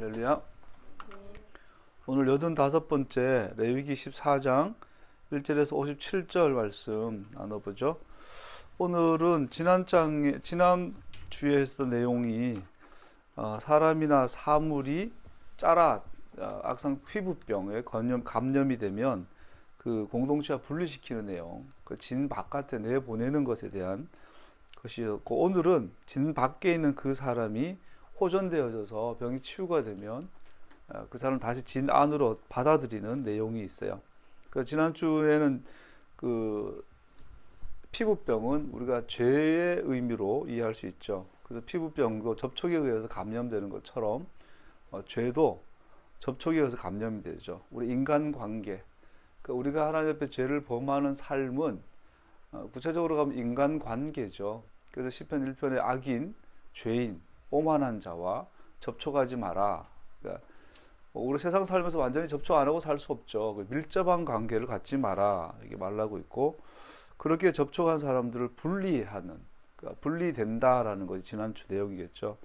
할렐루야. 오늘 85번째 레위기 14장 1절에서 57절 말씀 나눠보죠. 오늘은 지난 주에 했던 내용이 사람이나 사물이 악성 피부병에 감염이 되면 그 공동체와 분리시키는 내용, 그 진 바깥에 내보내는 것에 대한 것이었고, 오늘은 진 밖에 있는 그 사람이 호전되어져서 병이 치유가 되면 그 사람 다시 진 안으로 받아들이는 내용이 있어요. 그 지난주에는 그 피부병은 우리가 죄의 의미로 이해할 수 있죠. 그래서 피부병도 접촉에 의해서 감염되는 것처럼 죄도 접촉에 의해서 감염이 되죠. 우리 인간관계, 그러니까 우리가 하나님 앞에 죄를 범하는 삶은 구체적으로 가면 인간관계죠. 그래서 시편 1편에 악인, 죄인, 오만한 자와 접촉하지 마라. 그러니까 우리 세상 살면서 완전히 접촉 안 하고 살 수 없죠. 밀접한 관계를 갖지 마라, 이게 말하고 있고, 그렇게 접촉한 사람들을 분리하는, 그러니까 분리된다라는 것이 지난주 내용이겠죠.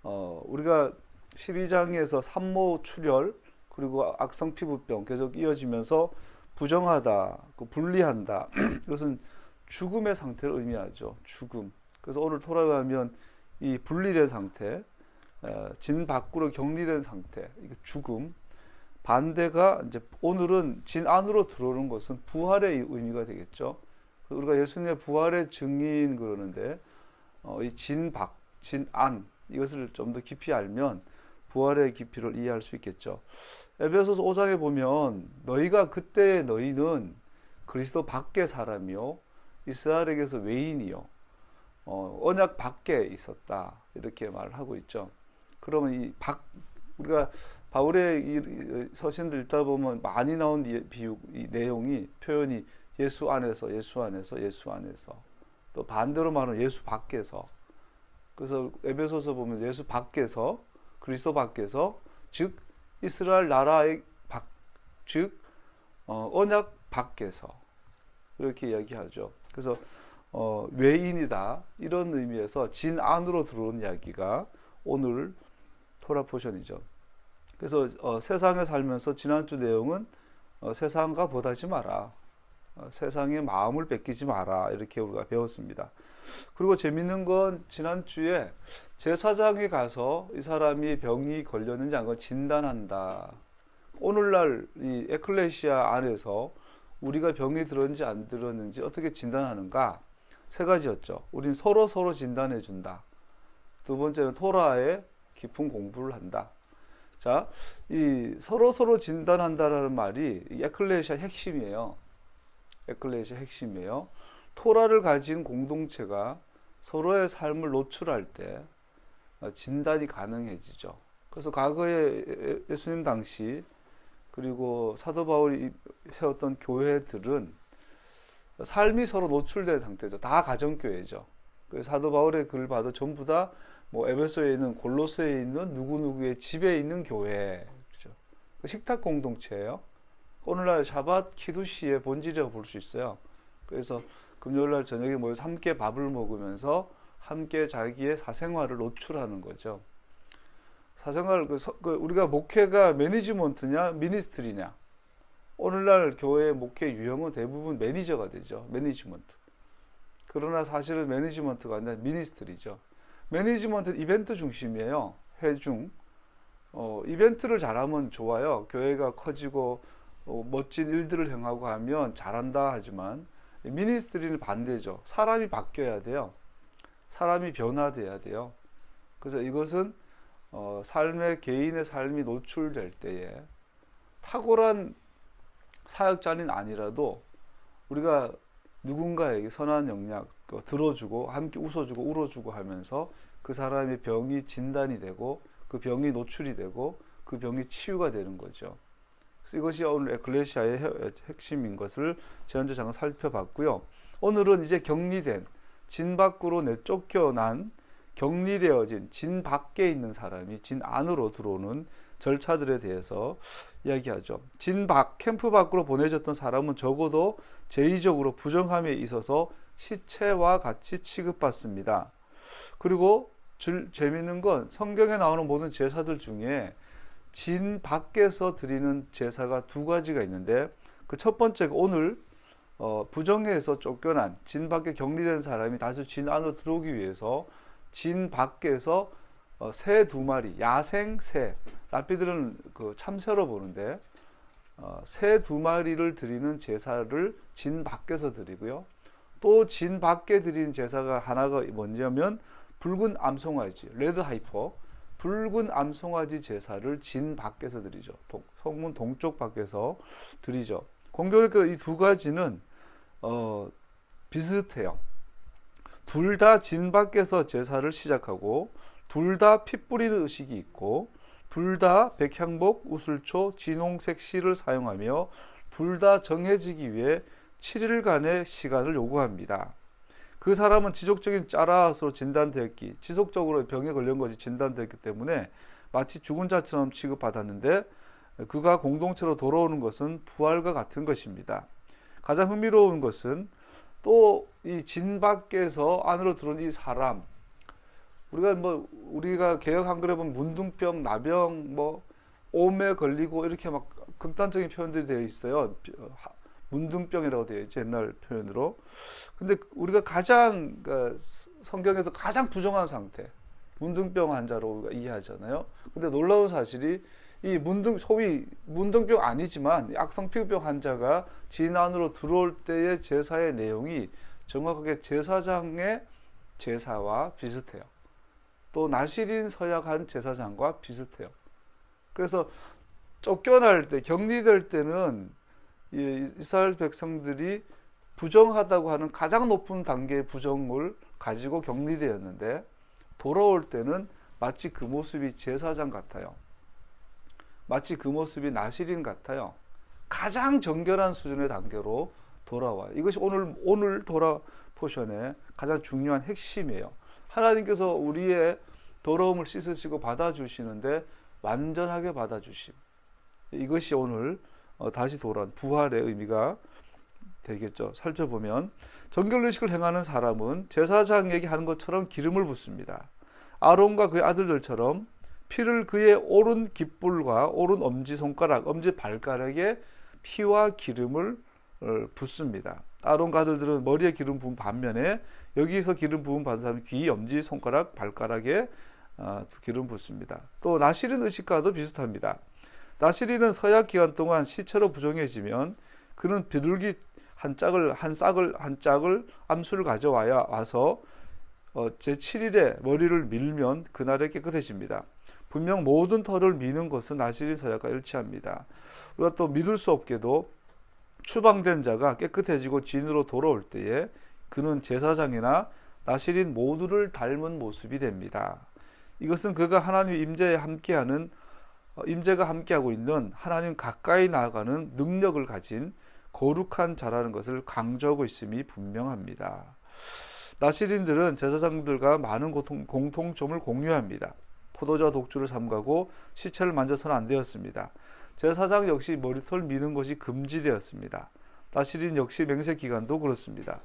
우리가 12장에서 산모 출혈 그리고 악성 피부병 계속 이어지면서 부정하다, 분리한다, 이것은 죽음의 상태를 의미하죠. 죽음. 그래서 오늘 돌아가면 이 분리된 상태, 진 밖으로 격리된 상태, 이게 죽음. 반대가 이제 오늘은 진 안으로 들어오는 것은 부활의 의미가 되겠죠. 우리가 예수님의 부활의 증인 그러는데, 이 진 밖, 진 안, 이것을 좀 더 깊이 알면 부활의 깊이를 이해할 수 있겠죠. 에베소서 5장에 보면 너희가 그때 너희는 그리스도 밖의 사람이요 이스라엘에게서 외인이요 언약 밖에 있었다, 이렇게 말하고 있죠. 그러면 우리가 바울의 이 서신들 읽다 보면 많이 나온 이 내용이, 표현이 예수 안에서, 예수 안에서, 예수 안에서, 또 반대로 말하면 예수 밖에서. 그래서 에베소서 보면 예수 밖에서, 그리스도 밖에서, 즉 이스라엘 나라의 즉 언약 밖에서, 이렇게 이야기하죠. 그래서 외인이다, 이런 의미에서 진 안으로 들어온 이야기가 오늘 토라 포션이죠. 그래서 세상에 살면서 지난주 내용은 세상과 보다지 마라, 세상의 마음을 뺏기지 마라, 이렇게 우리가 배웠습니다. 그리고 재밌는 건 지난주에 제사장에 가서 이 사람이 병이 걸렸는지 안 걸렸는지 진단한다. 오늘날 이 에클레시아 안에서 우리가 병이 들었는지 안 들었는지 어떻게 진단하는가? 세 가지였죠. 우린 서로 진단해 준다. 두 번째는 토라의 깊은 공부를 한다. 자, 이 서로 진단한다라는 말이 에클레시아 핵심이에요. 에클레시아 핵심이에요. 토라를 가진 공동체가 서로의 삶을 노출할 때 진단이 가능해지죠. 그래서 과거에 예수님 당시, 그리고 사도 바울이 세웠던 교회들은 삶이 서로 노출된 상태죠. 다 가정교회죠. 사도 바울의 글을 봐도 전부 다 에베소에 있는, 골로새에 있는 누구누구의 집에 있는 교회, 그렇죠? 식탁 공동체예요. 오늘날 샤밧 키두시의 본질이라고 볼 수 있어요. 그래서 금요일날 저녁에 모여서 함께 밥을 먹으면서 함께 자기의 사생활을 노출하는 거죠. 사생활, 우리가 목회가 매니지먼트냐 미니스트리냐. 오늘날 교회의 목회 유형은 대부분 매니저가 되죠. 매니지먼트. 그러나 사실은 매니지먼트가 아니라 미니스트리죠. 매니지먼트는 이벤트 중심이에요. 회중. 이벤트를 잘하면 좋아요. 교회가 커지고 멋진 일들을 행하고 하면 잘한다 하지만, 미니스트리는 반대죠. 사람이 바뀌어야 돼요. 사람이 변화돼야 돼요. 그래서 이것은 개인의 삶이 노출될 때에 탁월한 사역자는 아니라도 우리가 누군가에게 선한 영향 들어주고 함께 웃어주고 울어주고 하면서 그 사람의 병이 진단이 되고 그 병이 노출이 되고 그 병이 치유가 되는 거죠. 그래서 이것이 오늘 에클레시아의 핵심인 것을 지난주 잠깐 살펴봤고요. 오늘은 이제 격리된, 진 밖으로 내쫓겨난, 격리되어진 진 밖에 있는 사람이 진 안으로 들어오는 절차들에 대해서 이야기하죠. 캠프 밖으로 보내졌던 사람은 적어도 제의적으로 부정함에 있어서 시체와 같이 취급받습니다. 그리고 재밌는 건 성경에 나오는 모든 제사들 중에 진 밖에서 드리는 제사가 두 가지가 있는데, 그 첫 번째가 오늘 부정회에서 쫓겨난 진 밖에 격리된 사람이 다시 진 안으로 들어오기 위해서 진 밖에서 새 두 마리, 야생 새, 랍비들은 그 참새로 보는데 새 두 마리를 드리는 제사를 진 밖에서 드리고요. 또 진 밖에 드리는 제사가 하나가 뭐냐면 붉은 암송아지, 레드 하이퍼, 붉은 암송아지 제사를 진 밖에서 드리죠. 성문 동쪽 밖에서 드리죠. 공교롭게 이 두 가지는 비슷해요. 둘 다 진 밖에서 제사를 시작하고, 둘 다 피 뿌리는 의식이 있고, 둘 다 백향목, 우슬초, 진홍색 실을 사용하며 둘 다 정해지기 위해 7일간의 시간을 요구합니다. 그 사람은 지속적인 짜라앗으로 진단되었기, 지속적으로 병에 걸린 것이 진단되었기 때문에 마치 죽은 자처럼 취급받았는데, 그가 공동체로 돌아오는 것은 부활과 같은 것입니다. 가장 흥미로운 것은 또 이 진 밖에서 안으로 들어온 이 사람, 우리가 개역 한글에 보면 문둥병, 나병, 오매 걸리고 이렇게 막 극단적인 표현들이 되어 있어요. 문둥병이라고 되어 있죠, 옛날 표현으로. 근데 우리가 가장 성경에서 가장 부정한 상태, 문둥병 환자로 우리가 이해하잖아요. 근데 놀라운 사실이 이 소위 문둥병 아니지만 악성 피부병 환자가 진 안으로 들어올 때의 제사의 내용이 정확하게 제사장의 제사와 비슷해요. 또 나시린 서약한 제사장과 비슷해요. 그래서 쫓겨날 때, 격리될 때는 이스라엘 백성들이 부정하다고 하는 가장 높은 단계의 부정을 가지고 격리되었는데, 돌아올 때는 마치 그 모습이 제사장 같아요. 마치 그 모습이 나시린 같아요. 가장 정결한 수준의 단계로 돌아와요. 이것이 오늘 도라 포션의 가장 중요한 핵심이에요. 하나님께서 우리의 더러움을 씻으시고 받아주시는데 완전하게 받아주심. 이것이 오늘 다시 돌아온 부활의 의미가 되겠죠. 살펴보면 정결의식을 행하는 사람은 제사장에게 하는 것처럼 기름을 붓습니다. 아론과 그의 아들들처럼 피를 그의 오른 깃불과 오른 엄지손가락, 엄지발가락에 피와 기름을 붓습니다. 아론과 아들들은 머리에 기름 부은 반면에 여기서 기름 부은 받은 사람은 귀, 엄지손가락, 발가락에 기름 붓습니다. 또 나시린 의식과도 비슷합니다. 나시린은 서약 기간 동안 시체로 부정해지면 그는 비둘기 한 짝을 암수를 가져와서 제7일에 머리를 밀면 그날에 깨끗해집니다. 분명 모든 털을 미는 것은 나시린 서약과 일치합니다. 우리가 또 믿을 수 없게도 추방된 자가 깨끗해지고 진으로 돌아올 때에 그는 제사장이나 나시린 모두를 닮은 모습이 됩니다. 이것은 그가 하나님 임재가 함께하고 있는 하나님 가까이 나아가는 능력을 가진 거룩한 자라는 것을 강조하고 있음이 분명합니다. 나시린들은 제사장들과 많은 공통점을 공유합니다. 포도주와 독주를 삼가고 시체를 만져서는 안 되었습니다. 제사장 역시 머리털 미는 것이 금지되었습니다. 나시린 역시 맹세 기간도 그렇습니다.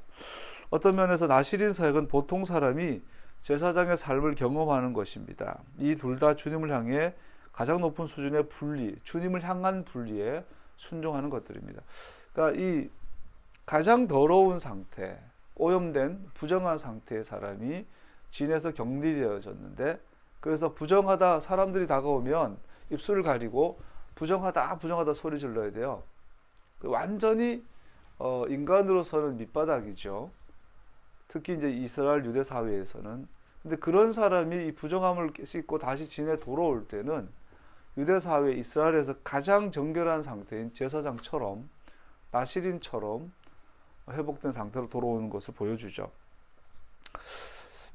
어떤 면에서 나시린 서약은 보통 사람이 제사장의 삶을 경험하는 것입니다. 이 둘 다 주님을 향해 가장 높은 수준의 분리, 주님을 향한 분리에 순종하는 것들입니다. 그러니까 이 가장 더러운 상태, 오염된 부정한 상태의 사람이 진에서 격리되어졌는데, 그래서 부정하다 사람들이 다가오면 입술을 가리고 부정하다 소리 질러야 돼요. 완전히 인간으로서는 밑바닥이죠. 특히 이제 이스라엘 유대 사회에서는. 근데 그런 사람이 이 부정함을 씻고 다시 진에 돌아올 때는 유대 사회 이스라엘에서 가장 정결한 상태인 제사장처럼, 나시린처럼 회복된 상태로 돌아오는 것을 보여주죠.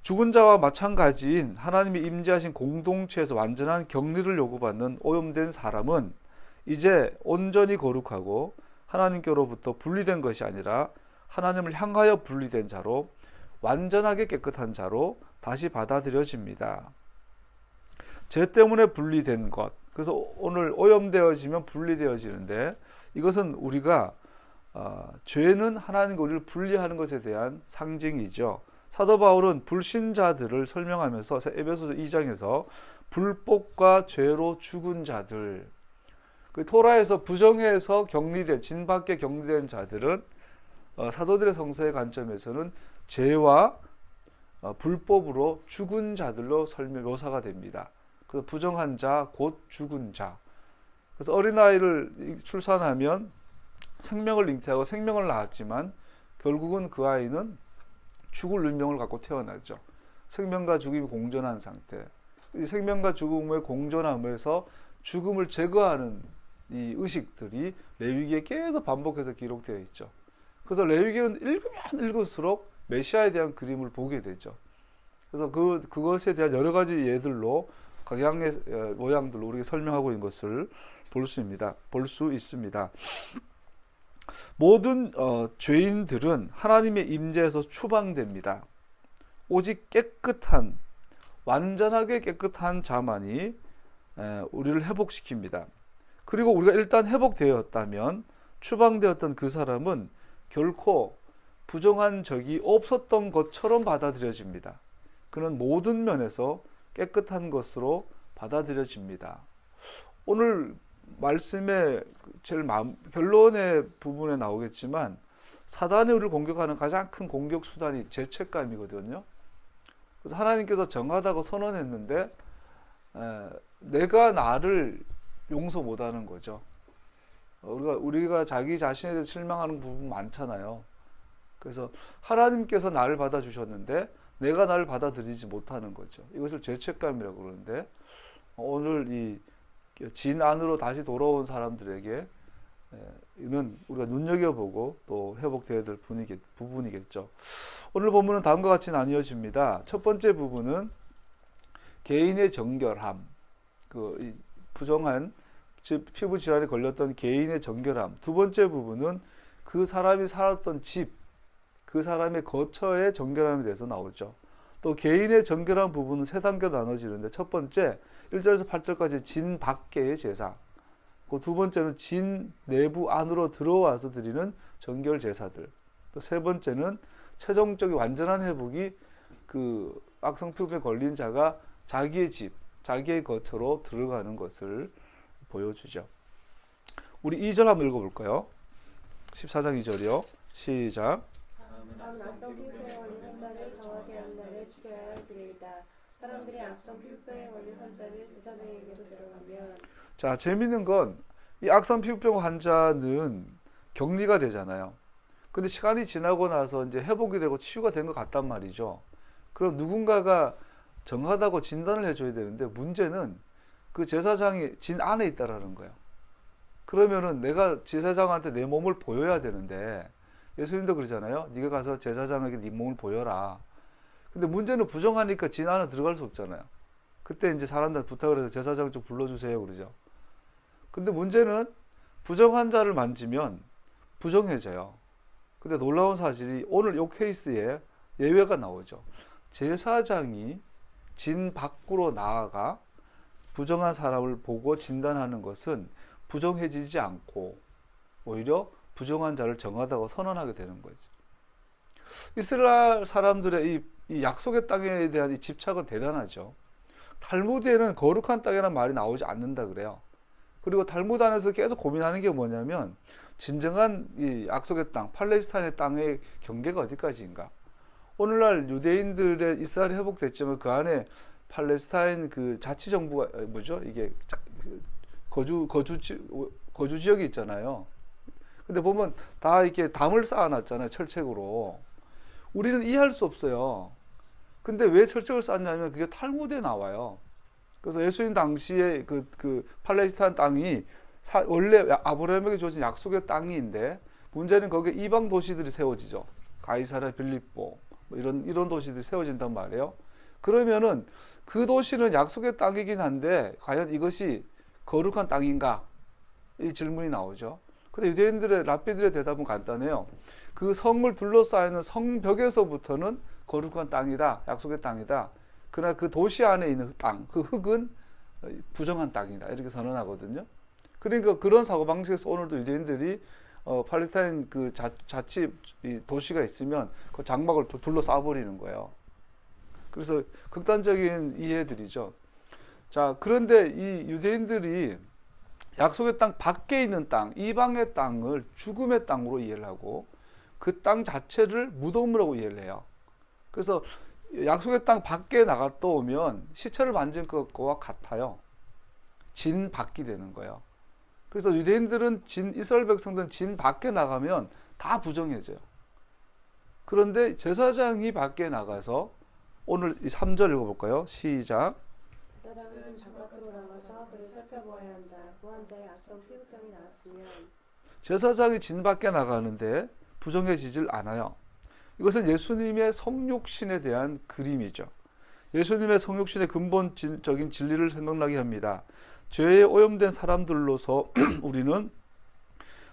죽은 자와 마찬가지인 하나님이 임재하신 공동체에서 완전한 격리를 요구받는 오염된 사람은 이제 온전히 거룩하고 하나님께로부터 분리된 것이 아니라 하나님을 향하여 분리된 자로, 완전하게 깨끗한 자로 다시 받아들여집니다. 죄 때문에 분리된 것, 그래서 오늘 오염되어지면 분리되어지는데, 이것은 우리가 죄는 하나님과 우리를 분리하는 것에 대한 상징이죠. 사도 바울은 불신자들을 설명하면서 에베소서 2장에서 불법과 죄로 죽은 자들, 그 토라에서 부정해서 격리된, 진 밖에 격리된 자들은 사도들의 성서의 관점에서는 죄와 불법으로 죽은 자들로 묘사가 됩니다. 그래서 부정한 자, 곧 죽은 자. 그래서 어린아이를 출산하면 생명을 잉태하고 생명을 낳았지만 결국은 그 아이는 죽을 운명을 갖고 태어나죠. 생명과 죽음이 공존한 상태. 이 생명과 죽음의 공존함에서 죽음을 제거하는 이 의식들이 레위기에 계속 반복해서 기록되어 있죠. 그래서 레위기는 읽으면 읽을수록 메시아에 대한 그림을 보게 되죠. 그래서 그것에 대한 여러 가지 예들로 각양의 모양들로 우리가 설명하고 있는 것을 볼 수 있습니다. 모든 죄인들은 하나님의 임재에서 추방됩니다. 오직 깨끗한, 완전하게 깨끗한 자만이 우리를 회복시킵니다. 그리고 우리가 일단 회복되었다면 추방되었던 그 사람은 결코 부정한 적이 없었던 것처럼 받아들여집니다. 그는 모든 면에서 깨끗한 것으로 받아들여집니다. 오늘 말씀의 제일 결론의 부분에 나오겠지만 사단이 우리를 공격하는 가장 큰 공격 수단이 죄책감이거든요. 그래서 하나님께서 정하다고 선언했는데 내가 나를 용서 못하는 거죠. 우리가 자기 자신에 대해 실망하는 부분 많잖아요. 그래서 하나님께서 나를 받아주셨는데 내가 나를 받아들이지 못하는 거죠. 이것을 죄책감이라고 그러는데 오늘 이 진 안으로 다시 돌아온 사람들에게 이는 우리가 눈여겨보고 또 회복되어야 될 부분이겠죠. 오늘 본문은 다음과 같이 나뉘어집니다. 첫 번째 부분은 개인의 정결함, 부정한 피부 질환에 걸렸던 개인의 정결함. 두 번째 부분은 그 사람이 살았던 집, 그 사람의 거처의 정결함에 대해서 나오죠. 또 개인의 정결한 부분은 세 단계로 나눠지는데 첫 번째 1절에서 8절까지 진 밖의 제사, 그 두 번째는 진 내부 안으로 들어와서 드리는 정결 제사들, 또 세 번째는 최종적인 완전한 회복이 그 악성 피부에 걸린 자가 자기의 집, 자기의 거처로 들어가는 것을 보여주죠. 우리 2절 한번 읽어볼까요? 14장 2절이요. 시작. 다음 악성 피부에 걸린 환자를 정하게 한 날에 죽여야 할 그레이다. 사람들이 악성 피부병에 걸린 환자를 제사장에게로 데려가면 자, 재밌는 건 이 악성 피부병 환자는 격리가 되잖아요. 근데 시간이 지나고 나서 이제 회복이 되고 치유가 된 것 같단 말이죠. 그럼 누군가가 정하다고 진단을 해줘야 되는데 문제는 그 제사장이 진 안에 있다라는 거예요. 그러면은 내가 제사장한테 내 몸을 보여야 되는데 예수님도 그러잖아요. 네가 가서 제사장에게 네 몸을 보여라. 근데 문제는 부정하니까 진 안에 들어갈 수 없잖아요. 그때 이제 사람들 부탁을 해서 제사장 좀 불러주세요 그러죠. 근데 문제는 부정한 자를 만지면 부정해져요. 근데 놀라운 사실이 오늘 이 케이스에 예외가 나오죠. 제사장이 진 밖으로 나아가 부정한 사람을 보고 진단하는 것은 부정해지지 않고 오히려 부정한 자를 정하다고 선언하게 되는 거죠. 이스라엘 사람들의 이 약속의 땅에 대한 이 집착은 대단하죠. 탈무드에는 거룩한 땅이라는 말이 나오지 않는다 그래요. 그리고 탈무드 안에서 계속 고민하는 게 뭐냐면 진정한 이 약속의 땅, 팔레스타인의 땅의 경계가 어디까지인가. 오늘날 유대인들의 이스라엘이 회복됐지만 그 안에 팔레스타인 그 자치정부가 뭐죠? 이게 거주 지역이 있잖아요. 근데 보면 다 이렇게 담을 쌓아놨잖아요. 철책으로. 우리는 이해할 수 없어요. 근데 왜 철책을 쌓냐면 그게 탈무드에 나와요. 그래서 예수님 당시에 그 팔레스타인 땅이 원래 아브라함에게 주어진 약속의 땅인데 문제는 거기에 이방 도시들이 세워지죠. 가이사랴, 빌립보 뭐 이런 도시들이 세워진단 말이에요. 그러면은 그 도시는 약속의 땅이긴 한데 과연 이것이 거룩한 땅인가? 이 질문이 나오죠. 근데 유대인들의 랍비들의 대답은 간단해요. 그 성을 둘러싸이는 성벽에서부터는 거룩한 땅이다, 약속의 땅이다. 그러나 그 도시 안에 있는 땅, 그 흙은 부정한 땅이다 이렇게 선언하거든요. 그러니까 그런 사고방식에서 오늘도 유대인들이 팔레스타인 그 자치 이 도시가 있으면 그 장막을 둘러싸 버리는 거예요. 그래서 극단적인 이해들이죠. 자, 그런데 이 유대인들이 약속의 땅 밖에 있는 땅, 이방의 땅을 죽음의 땅으로 이해를 하고 그 땅 자체를 무덤이라고 이해를 해요. 그래서 약속의 땅 밖에 나갔다 오면 시체를 만진 것과 같아요. 진 밖이 되는 거예요. 그래서 유대인들은 이스라엘 백성들은 진 밖에 나가면 다 부정해져요. 그런데 제사장이 밖에 나가서 오늘 3절 읽어볼까요? 시작. 제사장은 진 바깥으로 나가서 그를 살펴보아야 한다. 부한 자의 악성 피부병이 나았으면 제사장이 진 밖에 나가는데 부정해지질 않아요. 이것은 예수님의 성육신에 대한 그림이죠. 예수님의 성육신의 근본적인 진리를 생각나게 합니다. 죄에 오염된 사람들로서 우리는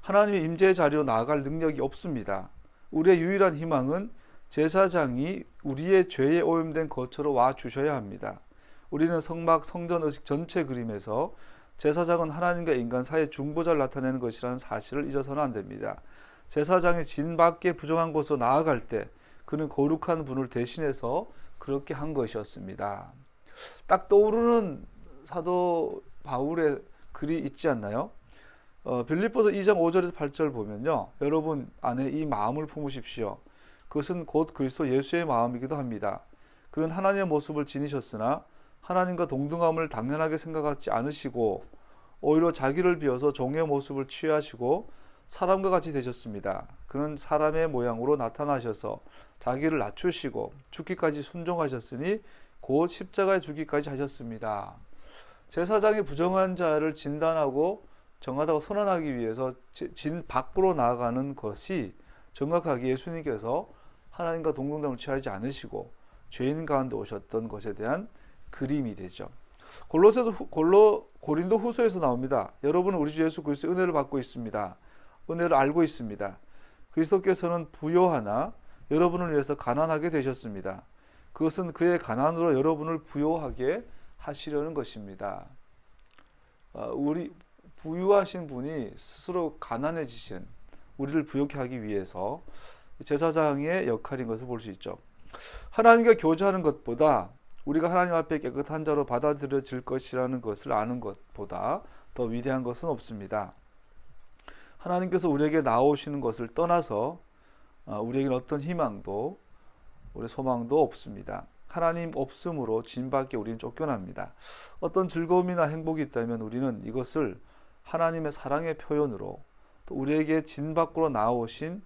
하나님의 임재의 자리로 나아갈 능력이 없습니다. 우리의 유일한 희망은 제사장이 우리의 죄에 오염된 것으로 와 주셔야 합니다. 우리는 성막, 성전 의식 전체 그림에서 제사장은 하나님과 인간 사이의 중보자를 나타내는 것이라는 사실을 잊어서는 안 됩니다. 제사장이 진 밖에 부정한 곳으로 나아갈 때 그는 거룩한 분을 대신해서 그렇게 한 것이었습니다. 딱 떠오르는 사도 바울의 글이 있지 않나요? 빌립보서 2장 5절에서 8절 보면요. 여러분 안에 이 마음을 품으십시오. 그것은 곧 그리스도 예수의 마음이기도 합니다. 그는 하나님의 모습을 지니셨으나 하나님과 동등함을 당연하게 생각하지 않으시고 오히려 자기를 비워서 종의 모습을 취하시고 사람과 같이 되셨습니다. 그는 사람의 모양으로 나타나셔서 자기를 낮추시고 죽기까지 순종하셨으니 곧 십자가에 죽기까지 하셨습니다. 제사장이 부정한 자를 진단하고 정하다고 선언하기 위해서 진 밖으로 나아가는 것이 정확하게 예수님께서 하나님과 동등함을 취하지 않으시고 죄인 가운데 오셨던 것에 대한 그림이 되죠. 고린도 후서에서 나옵니다. 여러분은 우리 주 예수 그리스도의 은혜를 받고 있습니다. 은혜를 알고 있습니다. 그리스도께서는 부요하나 여러분을 위해서 가난하게 되셨습니다. 그것은 그의 가난으로 여러분을 부요하게 하시려는 것입니다. 우리 부유하신 분이 스스로 가난해지신 우리를 부요케 하기 위해서 제사장의 역할인 것을 볼 수 있죠. 하나님과 교제하는 것보다 우리가 하나님 앞에 깨끗한 자로 받아들여질 것이라는 것을 아는 것보다 더 위대한 것은 없습니다. 하나님께서 우리에게 나오시는 것을 떠나서 우리에게는 어떤 희망도 우리 소망도 없습니다. 하나님 없음으로 진 밖에 우리는 쫓겨납니다. 어떤 즐거움이나 행복이 있다면 우리는 이것을 하나님의 사랑의 표현으로 또 우리에게 진 밖으로 나오신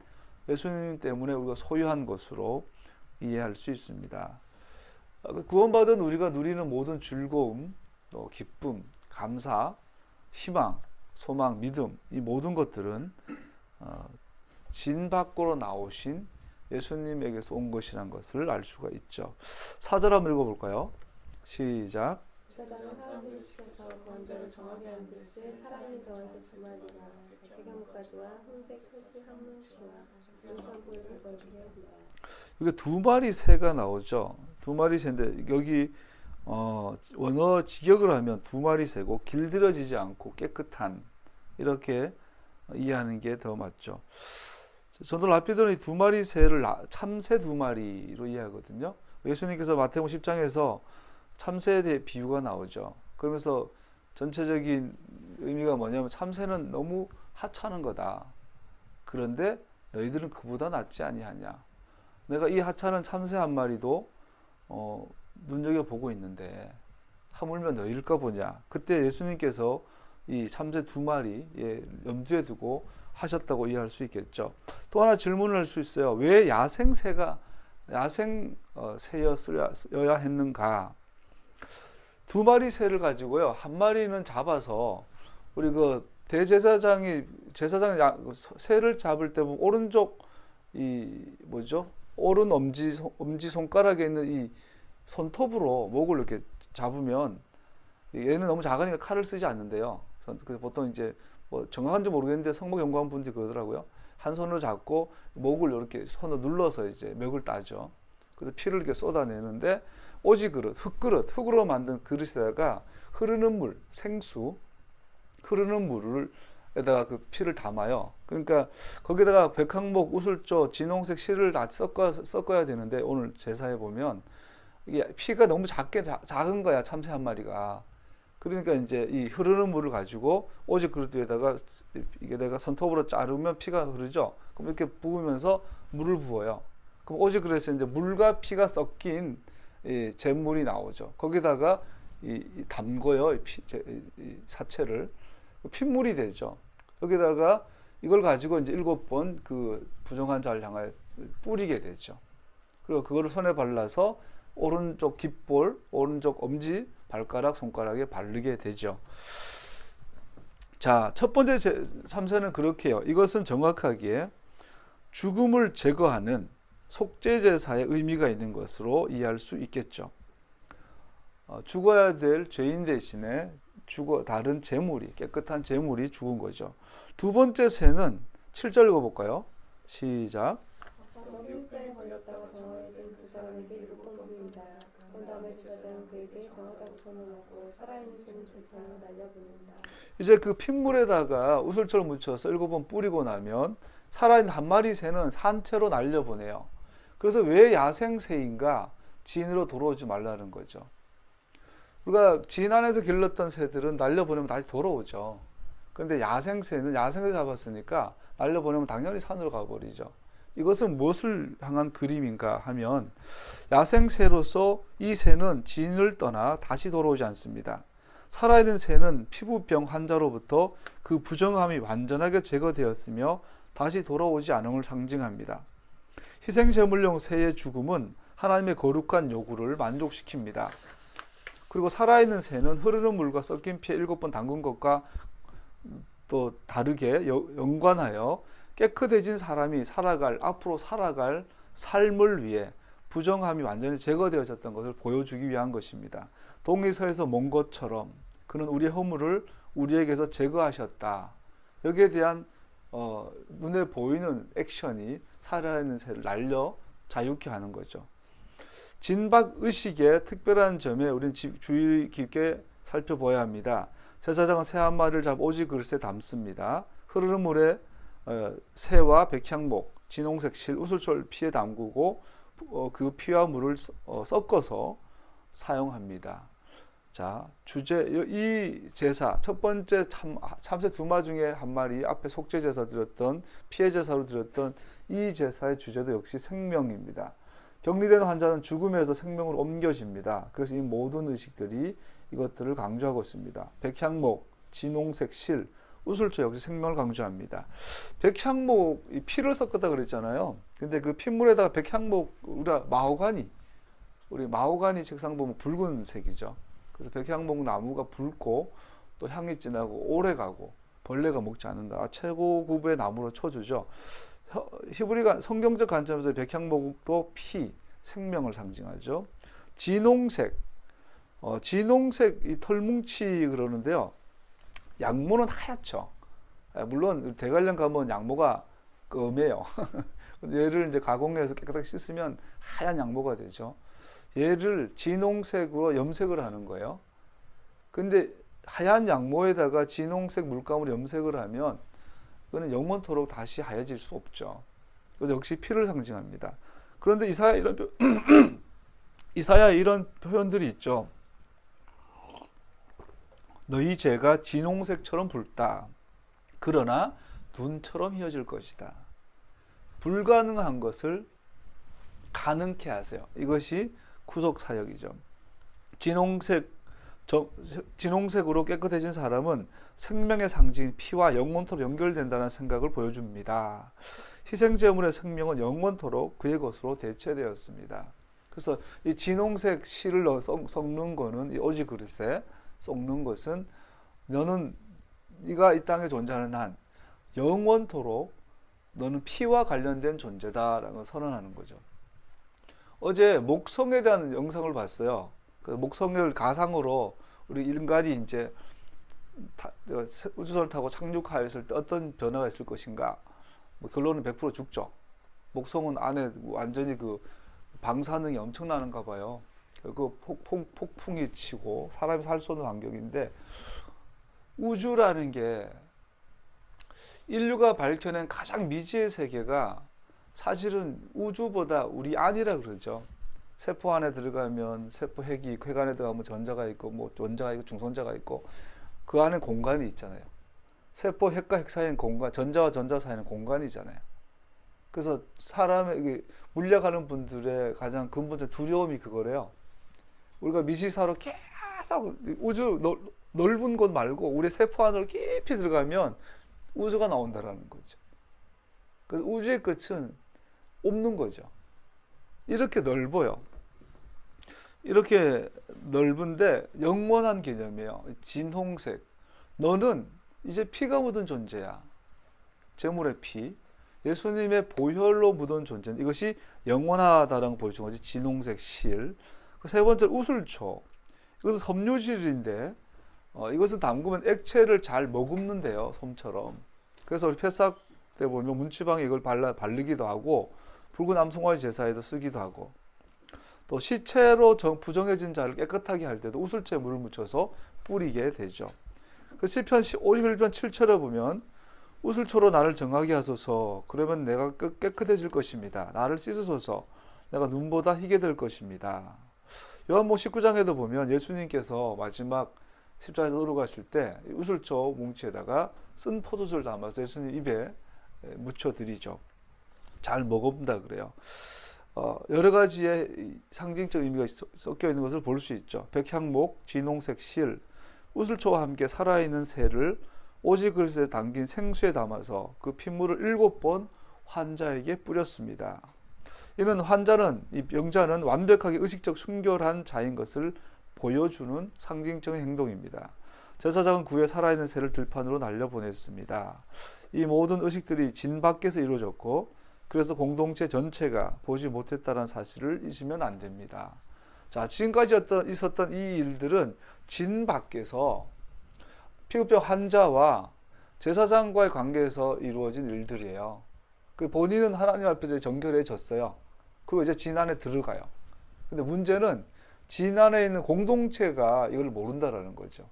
예수님 때문에 우리가 소유한 것으로 이해할 수 있습니다. 구원받은 우리가 누리는 모든 즐거움, 또 기쁨, 감사, 희망, 소망, 믿음 이 모든 것들은 진 밖으로 나오신 예수님에게서 온 것이라는 것을 알 수가 있죠. 4절 한번 읽어볼까요? 시작. 제사장은 사람들이 시켜서 구원자를 정하게 한 듯이 살아있는 저에서 두 마리가 백야목가지와 흰색 털실 한 뭉치와 눈천불을 가져오게 합니다. 이게 두 마리 새가 나오죠. 두 마리 새인데 여기 원어 직역을 하면 두 마리 새고 길들여지지 않고 깨끗한 이렇게 이해하는 게 더 맞죠. 저도 라피드는 이 두 마리 새를 참새 두 마리로 이해하거든요. 예수님께서 마태복음 10장에서 참새에 대해 비유가 나오죠. 그러면서 전체적인 의미가 뭐냐면 참새는 너무 하찮은 거다. 그런데 너희들은 그보다 낫지 아니하냐. 내가 이 하찮은 참새 한 마리도 눈여겨보고 있는데 하물며 너희일까 보냐. 그때 예수님께서 이 참새 두 마리에 염두에 두고 하셨다고 이해할 수 있겠죠. 또 하나 질문을 할 수 있어요. 왜 야생새가 새였어야 했는가? 두 마리 새를 가지고요. 한 마리는 잡아서 우리 그 대제사장이 새를 잡을 때 보면 오른쪽 오른 엄지 손가락에 있는 이 손톱으로 목을 이렇게 잡으면 얘는 너무 작으니까 칼을 쓰지 않는데요. 그래서 보통 이제 뭐 정확한지 모르겠는데 성목 연구한 분들이 그러더라고요. 한 손으로 잡고 목을 이렇게 손으로 눌러서 이제 멱을 따죠. 그래서 피를 이렇게 쏟아내는데 오지 그릇, 흙으로 만든 그릇에다가 흐르는 물, 생수, 흐르는 물을 에다가 그 피를 담아요. 그러니까 거기다가 백항목, 우슬조, 진홍색 실을 다 섞어야 되는데 오늘 제사에 보면 이게 피가 너무 작은 거야, 참새 한 마리가. 그러니까 이제 이 흐르는 물을 가지고 오직 그릇 위에다가 이게 내가 손톱으로 자르면 피가 흐르죠. 그럼 이렇게 부으면서 물을 부어요. 그럼 오직 그릇에 이제 물과 피가 섞인 이 잿물이 나오죠. 거기다가 담궈요, 이 사체를. 핏물이 되죠. 여기다가 이걸 가지고 이제 7번 그 부정한 자를 향하여 뿌리게 되죠. 그리고 그거를 손에 발라서 오른쪽 깃볼, 오른쪽 엄지, 발가락, 손가락에 바르게 되죠. 자, 첫 번째 참새는 그렇게 해요. 이것은 정확하게 죽음을 제거하는 속죄제사의 의미가 있는 것으로 이해할 수 있겠죠. 죽어야 될 죄인 대신에 다른 재물이, 깨끗한 재물이 죽은 거죠. 두 번째 새는 7절 읽어볼까요? 시작. 썩는 걸렸다가 정화에 든 그 사람에게 7번 부린다. 그런 다음에 제사장은 그에게 정하다고 선언하고 살아있는 새는 줄편으로 날려보낸다. 이제 그 핏물에다가 우슬초를 묻혀서 7번 뿌리고 나면 살아있는 한 마리 새는 산채로 날려보내요. 그래서 왜 야생새인가? 진으로 돌아오지 말라는 거죠. 우리가 진 안에서 길렀던 새들은 날려보내면 다시 돌아오죠. 그런데 야생새는 야생새 잡았으니까 날려보내면 당연히 산으로 가버리죠. 이것은 무엇을 향한 그림인가 하면 야생새로서 이 새는 진을 떠나 다시 돌아오지 않습니다. 살아있는 새는 피부병 환자로부터 그 부정함이 완전하게 제거되었으며 다시 돌아오지 않음을 상징합니다. 희생제물용 새의 죽음은 하나님의 거룩한 요구를 만족시킵니다. 그리고 살아있는 새는 흐르는 물과 섞인 피에 7번 담근 것과 또 다르게 연관하여 깨끗해진 사람이 앞으로 살아갈 삶을 위해 부정함이 완전히 제거되어졌던 것을 보여주기 위한 것입니다. 동의서에서 몬 것처럼 그는 우리의 허물을 우리에게서 제거하셨다. 여기에 대한 눈에 보이는 액션이 살아있는 새를 날려 자유케 하는 거죠. 진박의식의 특별한 점에 우리는 주의 깊게 살펴봐야 합니다. 제사장은 새 한 마리를 잡아 오직 그릇에 담습니다. 흐르는 물에 새와 백향목, 진홍색 실, 우슬초를 피에 담그고 그 피와 물을 섞어서 사용합니다. 자, 이 제사 첫 번째 참새 2마 중에 한 마리 앞에 속죄 제사 드렸던 피해 제사로 드렸던 이 제사의 주제도 역시 생명입니다. 격리된 환자는 죽음에서 생명으로 옮겨집니다. 그래서 이 모든 의식들이 이것들을 강조하고 있습니다. 백향목, 진홍색 실, 우슬초 역시 생명을 강조합니다. 백향목, 피를 섞었다 그랬잖아요. 근데 그 핏물에다가 백향목, 우리 마호가니 책상 보면 붉은색이죠. 그래서 백향목 나무가 붉고 또 향이 진하고 오래가고 벌레가 먹지 않는다. 최고급의 나무로 쳐주죠. 히브리가 성경적 관점에서 백향목도 피, 생명을 상징하죠. 진홍색, 이 털뭉치 그러는데요. 양모는 하얗죠. 물론 대관령 가면 양모가 검해요. 얘를 이제 가공해서 깨끗하게 씻으면 하얀 양모가 되죠. 얘를 진홍색으로 염색을 하는 거예요. 근데 하얀 양모에다가 진홍색 물감으로 염색을 하면 그거는 영원토록 다시 하얘질 수 없죠. 그래서 역시 피를 상징합니다. 그런데 이사야 이런 표현들이 있죠. 너희 죄가 진홍색처럼 붉다. 그러나 눈처럼 휘어질 것이다. 불가능한 것을 가능케 하세요. 이것이 구속 사역이죠. 진홍색으로 깨끗해진 사람은 생명의 상징인 피와 영원토록 연결된다는 생각을 보여줍니다. 희생제물의 생명은 영원토록 그의 것으로 대체되었습니다. 그래서 이 진홍색 실을 섞는 거는 이 오지 그릇에 섞는 것은 네가 이 땅에 존재하는 한 영원토록 너는 피와 관련된 존재다라고 선언하는 거죠. 어제 목성에 대한 영상을 봤어요. 그 목성을 가상으로 우리 인간이 이제 우주선을 타고 착륙하였을 때 어떤 변화가 있을 것인가? 결론은 100% 죽죠. 목성은 안에 완전히 그 방사능이 엄청나는가 봐요. 그 폭풍이 치고 사람이 살 수 없는 환경인데 우주라는 게 인류가 밝혀낸 가장 미지의 세계가 사실은 우주보다 우리 안이라 그러죠. 세포 안에 들어가면 세포 핵이 있고 핵 안에 들어가면 전자가 있고 뭐 원자가 있고 중성자가 있고 그 안에 공간이 있잖아요. 세포 핵과 핵 사이에는 공간, 전자와 전자 사이에는 공간이잖아요. 그래서 사람에게 물리학하는 분들의 가장 근본적 두려움이 그거래요. 우리가 미시사로 계속 우주 넓은 곳 말고 우리 세포 안으로 깊이 들어가면 우주가 나온다라는 거죠. 그래서 우주의 끝은 없는 거죠. 이렇게 넓어요. 이렇게 넓은데 영원한 개념이에요. 진홍색. 너는 이제 피가 묻은 존재야. 제물의 피. 예수님의 보혈로 묻은 존재. 이것이 영원하다라는 걸 보여준 거지. 진홍색 실. 세 번째 우슬초. 이것은 섬유질인데 이것은 담그면 액체를 잘 머금는데요. 솜처럼. 그래서 우리 패삭 때 보면 문지방에 이걸 바르기도 하고 붉은 암송아지 제사에도 쓰기도 하고 또 시체로 부정해진 자를 깨끗하게 할 때도 우슬초에 물을 묻혀서 뿌리게 되죠. 그 시편 51편 7절에 보면 우슬초로 나를 정하게 하소서. 그러면 내가 깨끗해질 것입니다. 나를 씻으소서. 내가 눈보다 희게 될 것입니다. 요한복음 19장에도 보면 예수님께서 마지막 십자가에서 걸어가실 때 우슬초 뭉치에다가 쓴 포도주를 담아서 예수님 입에 묻혀드리죠. 잘 먹어본다 그래요. 여러 가지의 상징적 의미가 섞여 있는 것을 볼 수 있죠. 백향목, 진홍색 실, 우슬초와 함께 살아있는 새를 오지 그릇에 담긴 생수에 담아서 그 핏물을 7번 환자에게 뿌렸습니다. 이는 이 병자는 완벽하게 의식적 순결한 자인 것을 보여주는 상징적인 행동입니다. 제사장은 그 후에 살아있는 새를 들판으로 날려보냈습니다. 이 모든 의식들이 진 밖에서 이루어졌고 그래서 공동체 전체가 보지 못했다는 사실을 잊으면 안 됩니다. 자, 지금까지 있었던 이 일들은 진 밖에서 피부병 환자와 제사장과의 관계에서 이루어진 일들이에요. 그 본인은 하나님 앞에서 정결해졌어요. 그리고 이제 진 안에 들어가요. 근데 문제는 진 안에 있는 공동체가 이걸 모른다라는 거죠.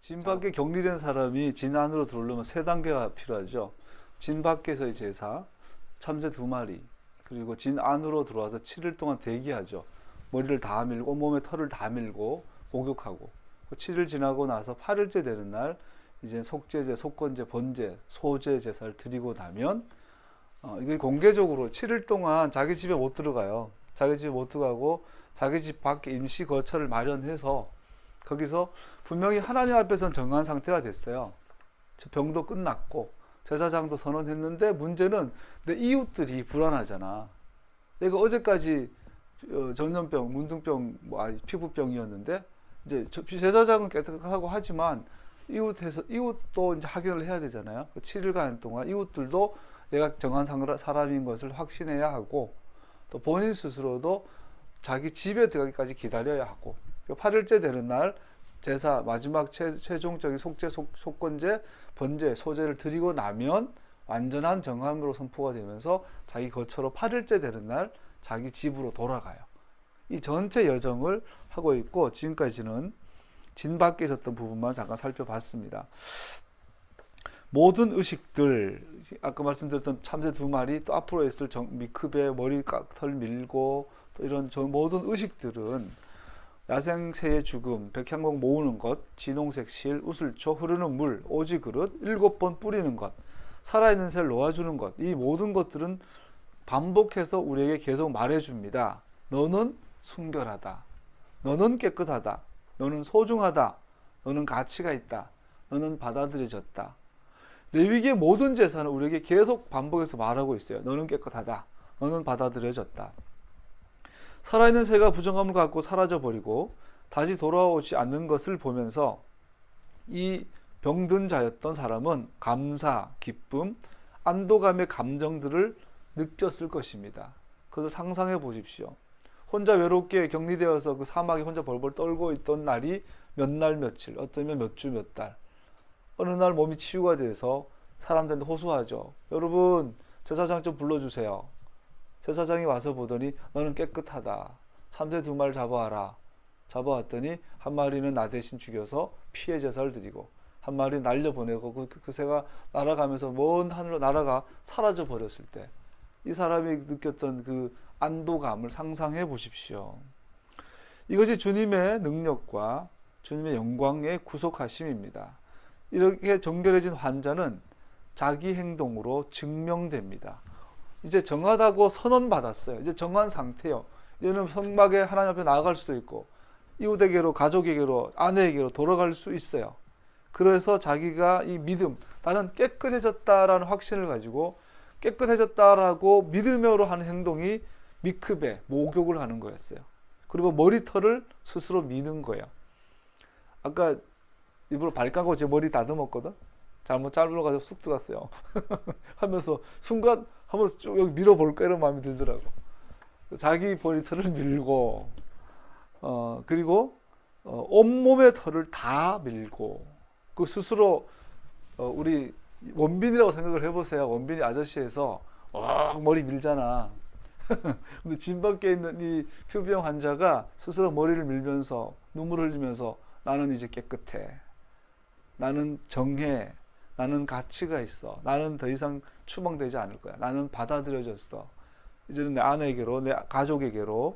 진 밖에 격리된 사람이 진 안으로 들어오려면 3단계가 필요하죠. 진 밖에서의 제사, 참새 2마리, 그리고 진 안으로 들어와서 7일 동안 대기하죠. 머리를 다 밀고 온몸에 털을 다 밀고 목욕하고 7일 지나고 나서 8일째 되는 날 이제 속죄제, 속건제, 번제, 소제 제사를 드리고 나면 이게 공개적으로 7일 동안 자기 집에 못 들어가요. 자기 집에 못 들어가고 자기 집 밖에 임시 거처를 마련해서 거기서 분명히 하나님 앞에서는 정한 상태가 됐어요. 병도 끝났고 제사장도 선언했는데 문제는 내 이웃들이 불안하잖아. 내가 어제까지 전염병, 문둥병, 피부병이었는데 이제 제사장은 깨끗하고 하지만 이웃도 이제 확인을 해야 되잖아요. 7일간 동안 이웃들도 내가 정한 사람인 것을 확신해야 하고 또 본인 스스로도 자기 집에 들어가기까지 기다려야 하고 8일째 되는 날 제사 마지막 최종적인 속죄, 속건제, 번제, 소제를 드리고 나면 완전한 정함으로 선포가 되면서 자기 거처로 8일째 되는 날 자기 집으로 돌아가요. 이 전체 여정을 하고 있고 지금까지는 진 밖에 있었던 부분만 잠깐 살펴봤습니다. 모든 의식들, 아까 말씀드렸던 참새 2마리, 또 앞으로 있을 미크베 머리 털 밀고 또 이런 모든 의식들은 야생새의 죽음, 백향목 모으는 것, 진홍색 실, 우슬초, 흐르는 물, 오지 그릇, 7번 뿌리는 것, 살아있는 새를 놓아주는 것, 이 모든 것들은 반복해서 우리에게 계속 말해줍니다. 너는 순결하다. 너는 깨끗하다. 너는 소중하다. 너는 가치가 있다. 너는 받아들여졌다. 레위기의 모든 제사는 우리에게 계속 반복해서 말하고 있어요. 너는 깨끗하다. 너는 받아들여졌다. 살아있는 새가 부정감을 갖고 사라져버리고 다시 돌아오지 않는 것을 보면서 이 병든 자였던 사람은 감사, 기쁨, 안도감의 감정들을 느꼈을 것입니다. 그것을 상상해 보십시오. 혼자 외롭게 격리되어서 그 사막에 혼자 벌벌 떨고 있던 날이 몇 날 며칠, 어쩌면 몇 주 몇 달. 어느 날 몸이 치유가 돼서 사람들한테 호소하죠. 여러분, 제사장 좀 불러주세요. 제사장이 와서 보더니 너는 깨끗하다. 참새 2마리 잡아와라. 잡아왔더니 한 마리는 나 대신 죽여서 피해 제사를 드리고 한 마리 날려보내고 그 새가 날아가면서 먼 하늘로 날아가 사라져 버렸을 때 이 사람이 느꼈던 그 안도감을 상상해 보십시오. 이것이 주님의 능력과 주님의 영광의 구속하심입니다. 이렇게 정결해진 환자는 자기 행동으로 증명됩니다. 이제 정하다고 선언받았어요. 이제 정한 상태요. 이제는 성막에 하나님 앞에 나아갈 수도 있고 이웃에게로, 가족에게로, 아내에게로 돌아갈 수 있어요. 그래서 자기가 이 믿음, 나는 깨끗해졌다라는 확신을 가지고 깨끗해졌다라고 믿으며로 하는 행동이 미크베, 목욕을 하는 거였어요. 그리고 머리털을 스스로 미는 거예요. 아까 일부러 발 감고 제 머리 다듬었거든. 잘못 잘라가지고 쑥 들어갔어요. 하면서 순간 한번 쭉 여기 밀어볼까 이런 마음이 들더라고. 자기 머리털을 밀고 그리고 온몸의 털을 다 밀고 그 스스로 우리 원빈이라고 생각을 해보세요. 원빈이 아저씨에서 머리 밀잖아. 근데 진 밖에 있는 이 피부병 환자가 스스로 머리를 밀면서 눈물을 흘리면서 나는 이제 깨끗해. 나는 정해. 나는 가치가 있어. 나는 더 이상 추방되지 않을 거야. 나는 받아들여졌어. 이제는 내 아내에게로, 내 가족에게로,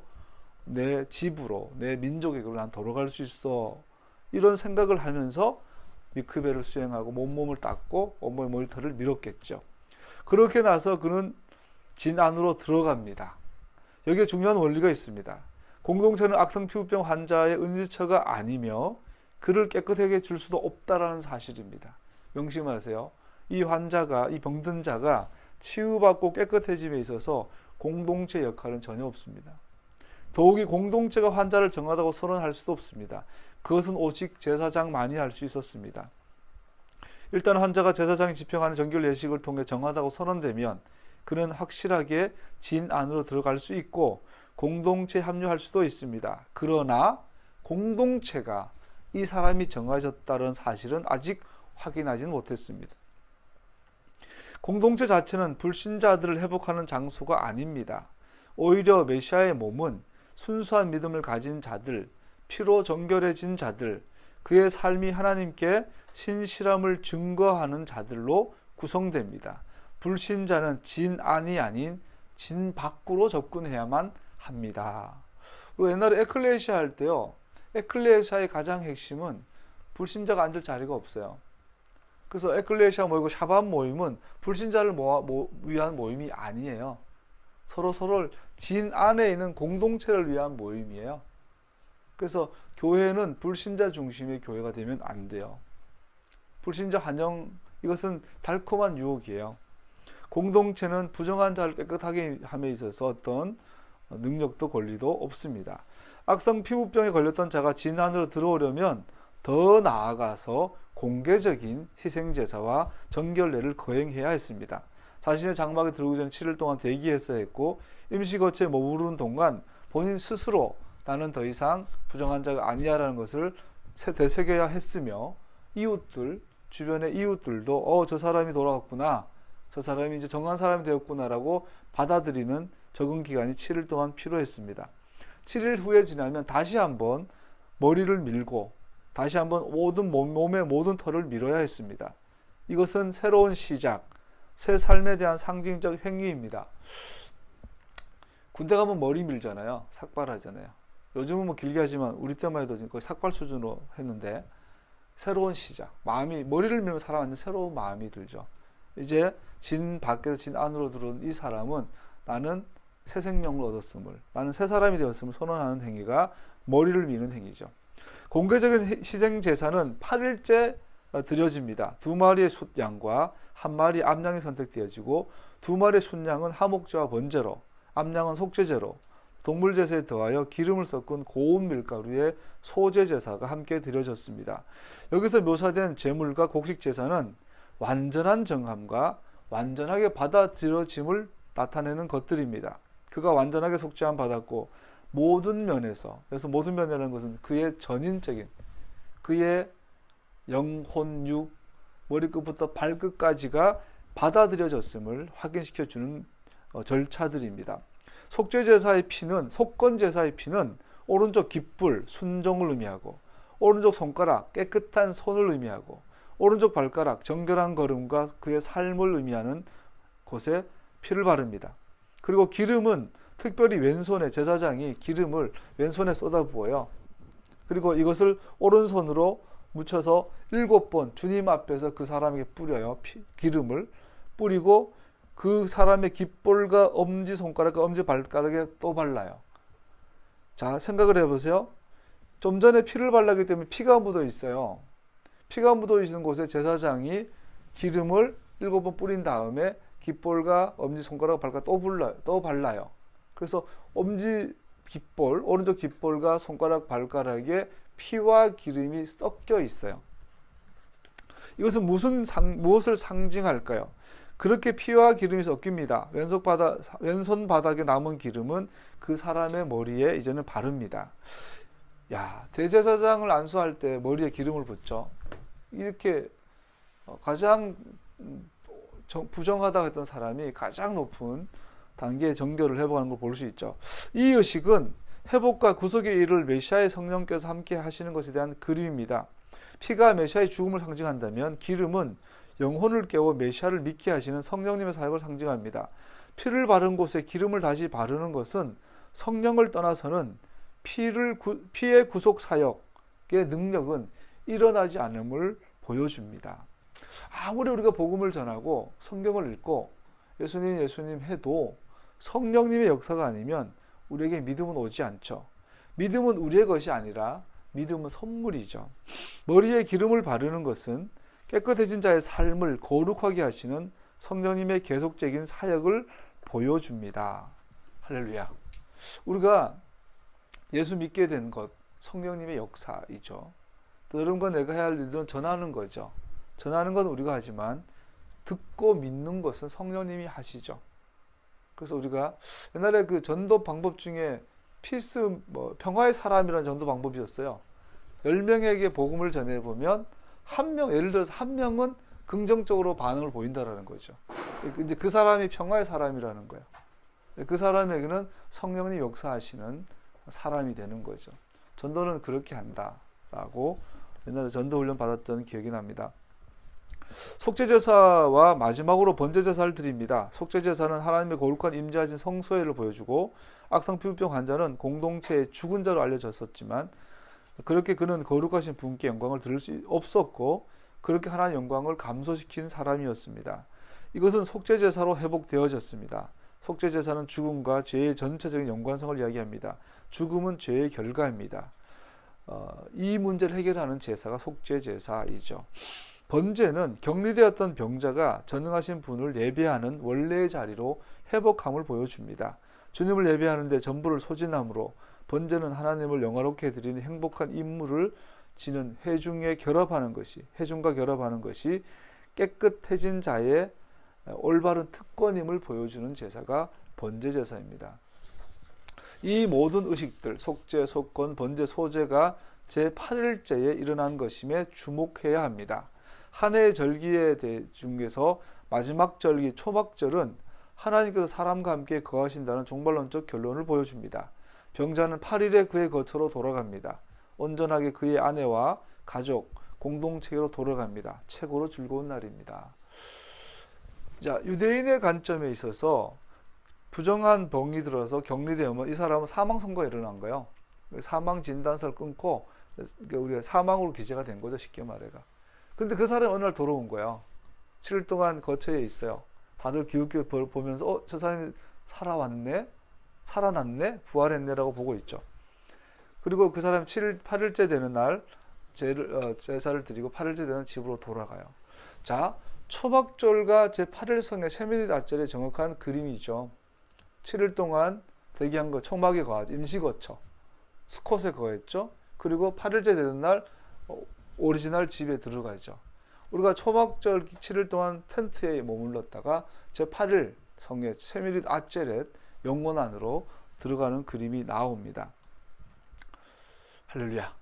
내 집으로, 내 민족에게로 난 돌아갈 수 있어. 이런 생각을 하면서 미크베를 수행하고 몸을 닦고 온몸의 머리털을 밀었겠죠. 그렇게 나서 그는 진 안으로 들어갑니다. 여기에 중요한 원리가 있습니다. 공동체는 악성 피부병 환자의 은지처가 아니며 그를 깨끗하게 해줄 수도 없다라는 사실입니다. 명심하세요. 이 환자가, 이 병든 자가 치유받고 깨끗해짐에 있어서 공동체 역할은 전혀 없습니다. 더욱이 공동체가 환자를 정하다고 선언할 수도 없습니다. 그것은 오직 제사장만이 할 수 있었습니다. 일단 환자가 제사장이 집행하는 정결 예식을 통해 정하다고 선언되면 그는 확실하게 진 안으로 들어갈 수 있고 공동체에 합류할 수도 있습니다. 그러나 공동체가 이 사람이 정해졌다는 사실은 아직 확인하지는 못했습니다. 공동체 자체는 불신자들을 회복하는 장소가 아닙니다. 오히려 메시아의 몸은 순수한 믿음을 가진 자들, 피로 정결해진 자들, 그의 삶이 하나님께 신실함을 증거하는 자들로 구성됩니다. 불신자는 진 안이 아닌 진 밖으로 접근해야만 합니다. 옛날에 에클레시아 할 때요, 에클레시아의 가장 핵심은 불신자가 앉을 자리가 없어요. 그래서 에클레시아 모이고 샤반 모임은 불신자를 위한 모임이 아니에요. 서로를 진 안에 있는 공동체를 위한 모임이에요. 그래서 교회는 불신자 중심의 교회가 되면 안 돼요. 불신자 환영, 이것은 달콤한 유혹이에요. 공동체는 부정한 자를 깨끗하게 함에 있어서 어떤 능력도 권리도 없습니다. 악성 피부병에 걸렸던 자가 진 안으로 들어오려면 더 나아가서 공개적인 희생제사와 정결례를 거행해야 했습니다. 자신의 장막에 들어오기 전 7일 동안 대기했어야 했고 임시거처에 머무르는 동안 본인 스스로 나는 더 이상 부정한 자가 아니야라는 것을 되새겨야 했으며 이웃들, 주변의 이웃들도 저 사람이 돌아갔구나, 저 사람이 이제 정한 사람이 되었구나라고 받아들이는 적응 기간이 7일 동안 필요했습니다. 7일 후에 지나면 다시 한번 머리를 밀고 다시 한번 몸의 모든 털을 밀어야 했습니다. 이것은 새로운 시작, 새 삶에 대한 상징적 행위입니다. 군대 가면 머리 밀잖아요. 삭발하잖아요. 요즘은 뭐 길게 하지만 우리 때만 해도 거의 삭발 수준으로 했는데 새로운 시작, 마음이 머리를 밀면 사람한테 새로운 마음이 들죠. 이제 진 밖에서 진 안으로 들어온 이 사람은 나는 새 생명을 얻었음을, 나는 새 사람이 되었음을 선언하는 행위가 머리를 미는 행위죠. 공개적인 희생 제사는 8일째 드려집니다. 2마리의 숫양과 1마리 암양이 선택되어지고 2마리의 숫양은 하목제와 번제로, 암양은 속죄제로, 동물 제사에 더하여 기름을 섞은 고운 밀가루의 소제 제사가 함께 드려졌습니다. 여기서 묘사된 제물과 곡식 제사는 완전한 정함과 완전하게 받아들여짐을 나타내는 것들입니다. 그가 완전하게 속죄함 받았고 모든 면에서, 그래서 모든 면이라는 것은 그의 전인적인, 그의 영혼, 육, 머리끝부터 발끝까지가 받아들여졌음을 확인시켜주는 절차들입니다. 속죄제사의 피는, 속건제사의 피는 오른쪽 깃불, 순종을 의미하고 오른쪽 손가락, 깨끗한 손을 의미하고 오른쪽 발가락 정결한 걸음과 그의 삶을 의미하는 곳에 피를 바릅니다. 그리고 기름은 특별히 왼손에 제사장이 기름을 왼손에 쏟아부어요. 그리고 이것을 오른손으로 묻혀서 7번 주님 앞에서 그 사람에게 뿌려요. 기름을 뿌리고 그 사람의 깃볼과 엄지손가락과 엄지발가락에 또 발라요. 자, 생각을 해보세요. 좀 전에 피를 발랐기 때문에 피가 묻어 있어요. 피가 묻어 있는 곳에 제사장이 기름을 7번 뿌린 다음에 깃볼과 엄지손가락, 발가락 또 발라요. 그래서 깃볼, 오른쪽 깃볼과 손가락, 발가락에 피와 기름이 섞여 있어요. 이것은 무엇을 상징할까요? 그렇게 피와 기름이 섞입니다. 왼손 바닥에 남은 기름은 그 사람의 머리에 이제는 바릅니다. 야, 대제사장을 안수할 때 머리에 기름을 붓죠. 이렇게 가장 부정하다고 했던 사람이 가장 높은 단계의 정결을 회복하는 걸 볼 수 있죠. 이 의식은 회복과 구속의 일을 메시아의 성령께서 함께 하시는 것에 대한 그림입니다. 피가 메시아의 죽음을 상징한다면 기름은 영혼을 깨워 메시아를 믿게 하시는 성령님의 사역을 상징합니다. 피를 바른 곳에 기름을 다시 바르는 것은 성령을 떠나서는 피의 구속 사역의 능력은 일어나지 않음을 보여줍니다. 아무리 우리가 복음을 전하고 성경을 읽고 예수님 해도 성령님의 역사가 아니면 우리에게 믿음은 오지 않죠. 믿음은 우리의 것이 아니라 믿음은 선물이죠. 머리에 기름을 바르는 것은 깨끗해진 자의 삶을 거룩하게 하시는 성령님의 계속적인 사역을 보여줍니다. 할렐루야. 우리가 예수 믿게 된 것, 성령님의 역사이죠. 또 여러분과 내가 해야 할 일은 전하는 거죠. 전하는 건 우리가 하지만 듣고 믿는 것은 성령님이 하시죠. 그래서 우리가 옛날에 그 전도 방법 중에 평화의 사람이라는 전도 방법이었어요. 10명에게 복음을 전해보면 예를 들어서 한 명은 긍정적으로 반응을 보인다라는 거죠. 이제 그 사람이 평화의 사람이라는 거예요. 그 사람에게는 성령님이 역사하시는 사람이 되는 거죠. 전도는 그렇게 한다라고 옛날에 전도 훈련 받았던 기억이 납니다. 속죄제사와 마지막으로 번제제사를 드립니다. 속죄제사는 하나님의 거룩한 임재하신 성소회를 보여주고 악성피부병 환자는 공동체의 죽은 자로 알려졌었지만 그렇게 그는 거룩하신 분께 영광을 들을 수 없었고 그렇게 하나님의 영광을 감소시키는 사람이었습니다. 이것은 속죄제사로 회복되어졌습니다. 속죄제사는 죽음과 죄의 전체적인 연관성을 이야기합니다. 죽음은 죄의 결과입니다. 이 문제를 해결하는 제사가 속죄제사이죠. 번제는 격리되었던 병자가 전능하신 분을 예배하는 원래의 자리로 회복함을 보여줍니다. 주님을 예배하는데 전부를 소진함으로 번제는 하나님을 영화롭게 드리는 행복한 임무를 지는 회중과 결합하는 것이 깨끗해진 자의 올바른 특권임을 보여주는 제사가 번제 제사입니다. 이 모든 의식들, 속죄, 속건, 번제, 소제가 제8일째에 일어난 것임에 주목해야 합니다. 한 해의 절기에 중에서 마지막 절기 초막절은 하나님께서 사람과 함께 거하신다는 종말론적 결론을 보여줍니다. 병자는 8일에 그의 거처로 돌아갑니다. 온전하게 그의 아내와 가족, 공동체로 돌아갑니다. 최고로 즐거운 날입니다. 자, 유대인의 관점에 있어서 부정한 병이 들어서 격리되면 이 사람은 사망 선고가 일어난 거예요. 사망 진단서를 끊고 우리가 사망으로 기재가 된 거죠, 쉽게 말해가. 근데 그 사람이 어느 날 돌아온 거예요. 7일 동안 거처에 있어요. 다들 기웃기웃 보면서 저 사람이 살아났네, 부활했네라고 보고 있죠. 그리고 그 사람이 8일째 되는 날 제사를 드리고 8일째 되는 집으로 돌아가요. 자, 초막절과 제8일성의 세밀히 낮절의 정확한 그림이죠. 7일 동안 대기한 거, 초막에 거하죠. 임시거처, 수컷에 거했죠. 그리고 8일째 되는 날 오리지널 집에 들어가죠. 우리가 초막절 7일 동안 텐트에 머물렀다가 제8일 성의 세밀히 아체렛 영원 안으로 들어가는 그림이 나옵니다. 할렐루야.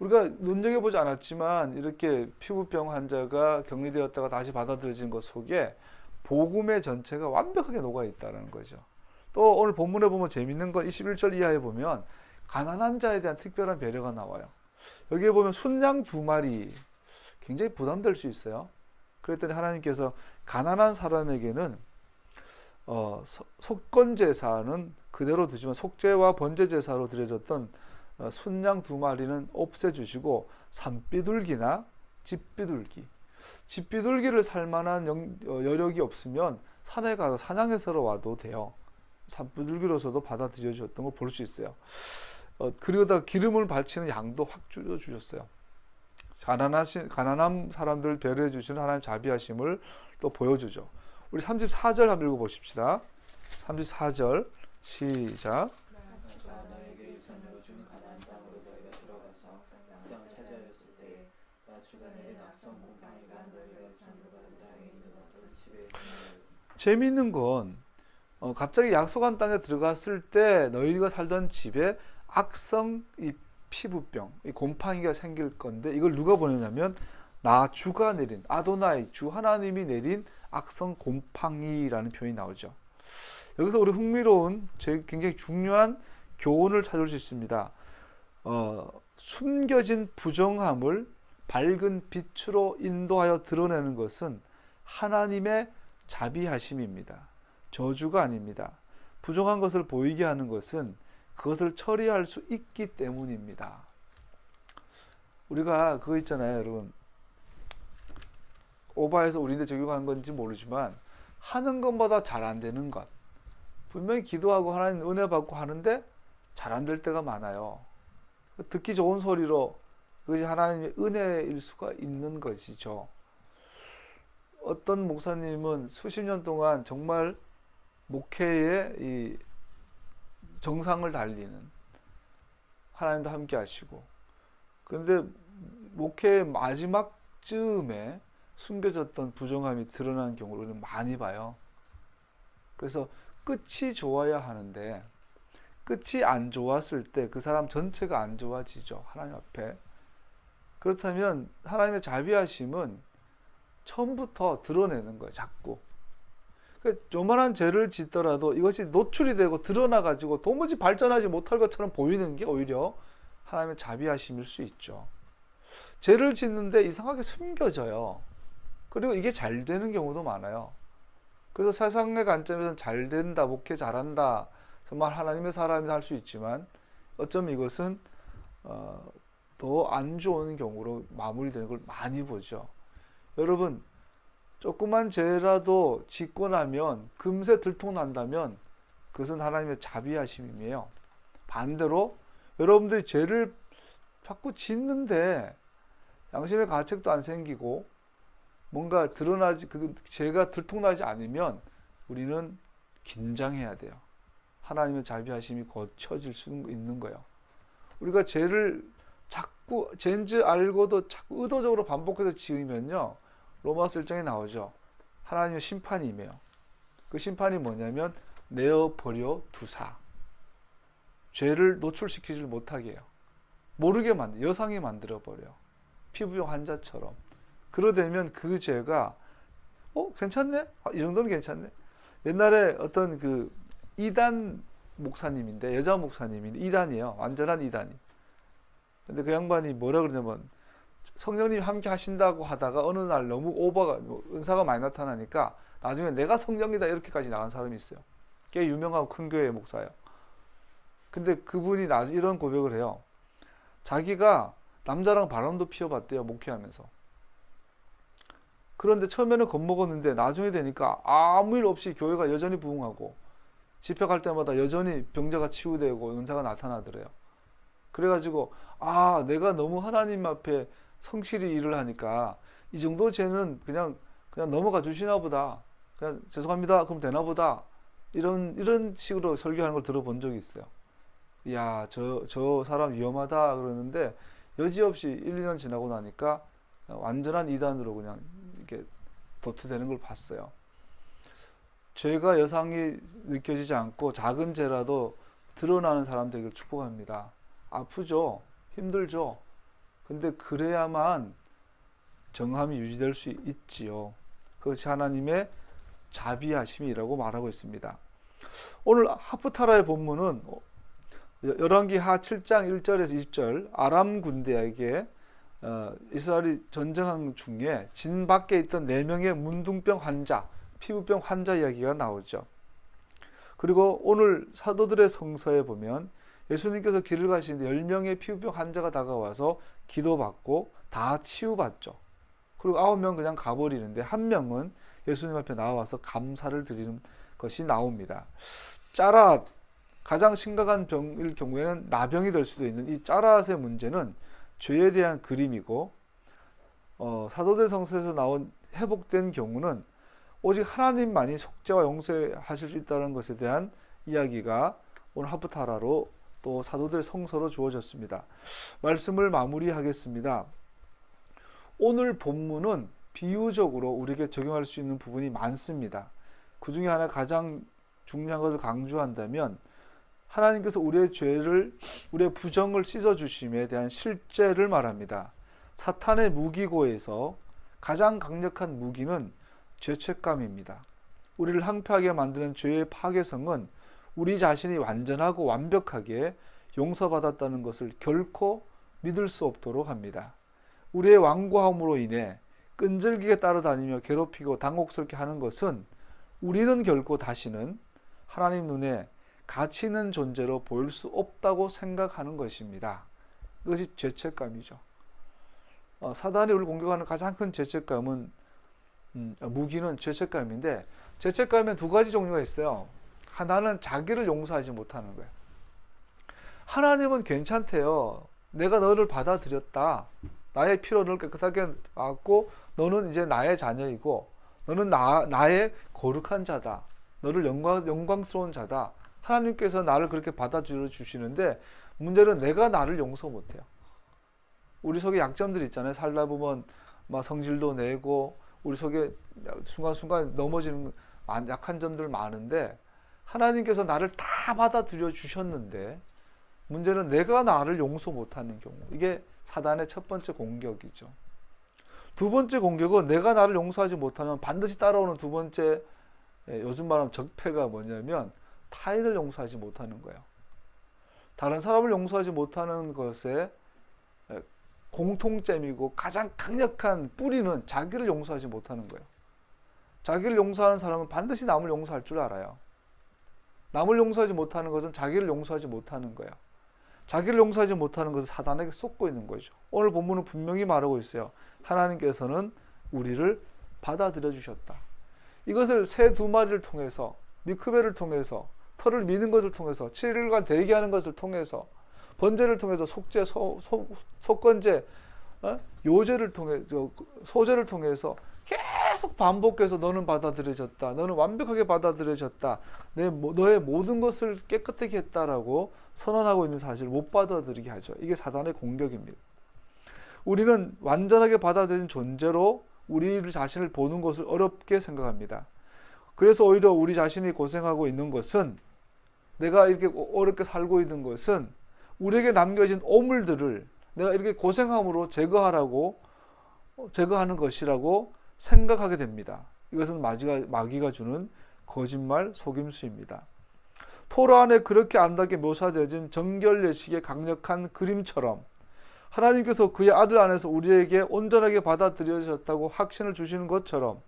우리가 눈여겨보지 않았지만 이렇게 피부병 환자가 격리되었다가 다시 받아들여진 것 속에 복음의 전체가 완벽하게 녹아있다는 거죠. 또 오늘 본문에 보면 재밌는 건 21절 이하에 보면 가난한 자에 대한 특별한 배려가 나와요. 여기에 보면 순양 2마리, 굉장히 부담될 수 있어요. 그랬더니 하나님께서 가난한 사람에게는 속건 제사는 그대로 두지만 속죄와 번제 제사로 드려졌던 순양 2마리는 없애주시고 산비둘기나 집비둘기를 살만한 여력이 없으면 산에 가서 사냥해서 와도 돼요. 산비둘기로서도 받아들여 주셨던 걸 볼 수 있어요. 그리고다 기름을 바치는 양도 확 줄여주셨어요. 가난한 사람들 배려해 주시는 하나님 자비하심을 또 보여주죠. 우리 34절 한번 읽어보십시다. 34절 시작. 재미있는 건 갑자기 약속한 땅에 들어갔을 때 너희가 살던 집에 악성 이 피부병, 이 곰팡이가 생길 건데 이걸 누가 보내냐면 나 주가 내린 아도나이 주 하나님이 내린 악성 곰팡이라는 표현이 나오죠. 여기서 우리 흥미로운 굉장히 중요한 교훈을 찾을 수 있습니다. 숨겨진 부정함을 밝은 빛으로 인도하여 드러내는 것은 하나님의 자비하심입니다. 저주가 아닙니다. 부정한 것을 보이게 하는 것은 그것을 처리할 수 있기 때문입니다. 우리가 그거 있잖아요, 여러분. 오바해서 우리한테 적용한 건지 모르지만 하는 것보다 잘 안 되는 것. 분명히 기도하고 하나님 은혜 받고 하는데 잘 안 될 때가 많아요. 듣기 좋은 소리로 그것이 하나님의 은혜일 수가 있는 것이죠. 어떤 목사님은 수십 년 동안 정말 목회에 이 정상을 달리는 하나님도 함께 하시고 그런데 목회의 마지막 즈음에 숨겨졌던 부정함이 드러나는 경우를 우리는 많이 봐요. 그래서 끝이 좋아야 하는데 끝이 안 좋았을 때 그 사람 전체가 안 좋아지죠. 하나님 앞에. 그렇다면 하나님의 자비하심은 처음부터 드러내는 거예요. 자꾸. 그러니까 요만한 죄를 짓더라도 이것이 노출이 되고 드러나가지고 도무지 발전하지 못할 것처럼 보이는 게 오히려 하나님의 자비하심일 수 있죠. 죄를 짓는데 이상하게 숨겨져요. 그리고 이게 잘 되는 경우도 많아요. 그래서 세상의 관점에서는 잘 된다, 목회 잘한다, 정말 하나님의 사람이 할 수 있지만 어쩌면 이것은 더 안 좋은 경우로 마무리되는 걸 많이 보죠. 여러분, 조그만 죄라도 짓고 나면 금세 들통난다면 그것은 하나님의 자비하심이에요. 반대로 여러분들이 죄를 자꾸 짓는데 양심의 가책도 안 생기고 뭔가 그 죄가 들통나지 않으면 우리는 긴장해야 돼요. 하나님의 자비하심이 거쳐질 수 있는 거예요. 우리가 죄를 자꾸 죄인지 알고도 자꾸 의도적으로 반복해서 지으면요, 로마서 1장에 나오죠. 하나님의 심판이 임해요. 그 심판이 뭐냐면 내어버려 두사. 죄를 노출시키지 못하게 해요. 모르게 여상이 만들어버려요. 피부병 환자처럼. 그러되면 그 죄가 괜찮네? 이 정도는 괜찮네? 옛날에 어떤 그 이단 목사님인데, 여자 목사님인데 이단이에요. 완전한 이단이. 근데 그 양반이 뭐라 그러냐면 성령님이 함께 하신다고 하다가 어느 날 너무 은사가 많이 나타나니까 나중에 내가 성령이다 이렇게까지 나간 사람이 있어요. 꽤 유명하고 큰 교회 목사예요. 근데 그분이 나중에 이런 고백을 해요. 자기가 남자랑 바람도 피워봤대요, 목회하면서. 그런데 처음에는 겁먹었는데 나중에 되니까 아무 일 없이 교회가 여전히 부흥하고 집회 갈 때마다 여전히 병자가 치유되고 은사가 나타나더래요. 그래가지고 내가 너무 하나님 앞에 성실히 일을 하니까 이 정도 죄는 그냥 넘어가 주시나 보다. 그냥 죄송합니다. 그럼 되나 보다. 이런 식으로 설교하는 걸 들어본 적이 있어요. 이야, 저 사람 위험하다 그러는데 여지없이 1, 2년 지나고 나니까 완전한 이단으로 그냥 이렇게 도태되는 걸 봤어요. 죄가 여상이 느껴지지 않고 작은 죄라도 드러나는 사람 되기를 축복합니다. 아프죠? 힘들죠? 근데 그래야만 정함이 유지될 수 있지요. 그것이 하나님의 자비하심이라고 말하고 있습니다. 오늘 하프타라의 본문은 열왕기 하 7장 1절에서 20절 아람 군대에게 이스라엘이 전쟁한 중에 진 밖에 있던 4명의 문둥병 환자, 피부병 환자 이야기가 나오죠. 그리고 오늘 사도들의 성서에 보면 예수님께서 길을 가시는데 10명의 피부병 환자가 다가와서 기도받고 다 치유받죠. 그리고 9명 그냥 가버리는데 1명은 예수님 앞에 나와서 감사를 드리는 것이 나옵니다. 짜랏, 가장 심각한 병일 경우에는 나병이 될 수도 있는 이 짜랏의 문제는 죄에 대한 그림이고, 사도들 성서에서 나온 회복된 경우는 오직 하나님만이 속죄와 용서하실 수 있다는 것에 대한 이야기가 오늘 하프타라로 또 사도들 성서로 주어졌습니다. 말씀을 마무리하겠습니다. 오늘 본문은 비유적으로 우리에게 적용할 수 있는 부분이 많습니다. 그 중에 하나 가장 중요한 것을 강조한다면 하나님께서 우리의 죄를, 우리의 부정을 씻어주심에 대한 실제를 말합니다. 사탄의 무기고에서 가장 강력한 무기는 죄책감입니다. 우리를 항폐하게 만드는 죄의 파괴성은 우리 자신이 완전하고 완벽하게 용서받았다는 것을 결코 믿을 수 없도록 합니다. 우리의 완고함으로 인해 끈질기게 따라다니며 괴롭히고 당혹스럽게 하는 것은 우리는 결코 다시는 하나님 눈에 가치 있는 존재로 보일 수 없다고 생각하는 것입니다. 이것이 죄책감이죠. 사단이 우리를 공격하는 가장 큰 죄책감은 무기는 죄책감인데, 죄책감에 2가지 종류가 있어요. 하나는 자기를 용서하지 못하는 거예요. 하나님은 괜찮대요. 내가 너를 받아들였다. 나의 피로 너를 깨끗하게 받고 너는 이제 나의 자녀이고 너는 나의 거룩한 자다. 너를 영광스러운 자다. 하나님께서 나를 그렇게 받아들여 주시는데 문제는 내가 나를 용서 못해요. 우리 속에 약점들 있잖아요. 살다 보면 막 성질도 내고 우리 속에 순간순간 넘어지는 약한 점들 많은데 하나님께서 나를 다 받아들여 주셨는데 문제는 내가 나를 용서 못하는 경우. 이게 사단의 첫 번째 공격이죠. 2번째 공격은 내가 나를 용서하지 못하면 반드시 따라오는 2번째, 요즘 말하면 적폐가 뭐냐면 타인을 용서하지 못하는 거예요. 다른 사람을 용서하지 못하는 것의 공통점이고 가장 강력한 뿌리는 자기를 용서하지 못하는 거예요. 자기를 용서하는 사람은 반드시 남을 용서할 줄 알아요. 남을 용서하지 못하는 것은 자기를 용서하지 못하는 거예요. 자기를 용서하지 못하는 것은 사단에게 쏟고 있는 거죠. 오늘 본문은 분명히 말하고 있어요. 하나님께서는 우리를 받아들여 주셨다. 이것을 새 2마리를 통해서, 미크벨을 통해서, 털을 미는 것을 통해서, 7일간 대기하는 것을 통해서, 번제를 통해서, 속죄, 속건제, 요제를 통해, 소제를 통해서 계속 반복해서 너는 받아들여졌다. 너는 완벽하게 받아들여졌다. 너의 모든 것을 깨끗하게 했다라고 선언하고 있는 사실을 못 받아들이게 하죠. 이게 사단의 공격입니다. 우리는 완전하게 받아들인 존재로 우리 자신을 보는 것을 어렵게 생각합니다. 그래서 오히려 우리 자신이 고생하고 있는 것은, 내가 이렇게 어렵게 살고 있는 것은 우리에게 남겨진 오물들을 내가 이렇게 고생함으로 제거하는 것이라고 생각하게 됩니다. 이것은 마귀가 주는 거짓말, 속임수입니다. 토라 안에 그렇게 아름답게 묘사되어진 정결 예식의 강력한 그림처럼 하나님께서 그의 아들 안에서 우리에게 온전하게 받아들여졌다고 확신을 주시는 것처럼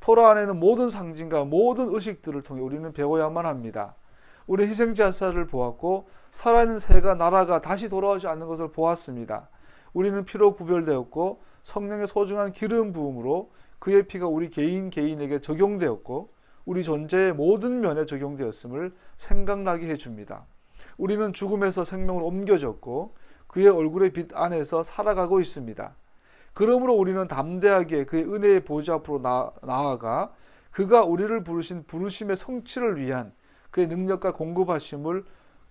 토라 안에는 모든 상징과 모든 의식들을 통해 우리는 배워야만 합니다. 우리 희생제사를 보았고 살아있는 새가 나라가 다시 돌아오지 않는 것을 보았습니다. 우리는 피로 구별되었고 성령의 소중한 기름 부음으로 그의 피가 우리 개인에게 적용되었고 우리 존재의 모든 면에 적용되었음을 생각나게 해줍니다. 우리는 죽음에서 생명으로 옮겨졌고 그의 얼굴의 빛 안에서 살아가고 있습니다. 그러므로 우리는 담대하게 그의 은혜의 보좌 앞으로 나아가 그가 우리를 부르신 부르심의 성취를 위한 그의 능력과 공급하심을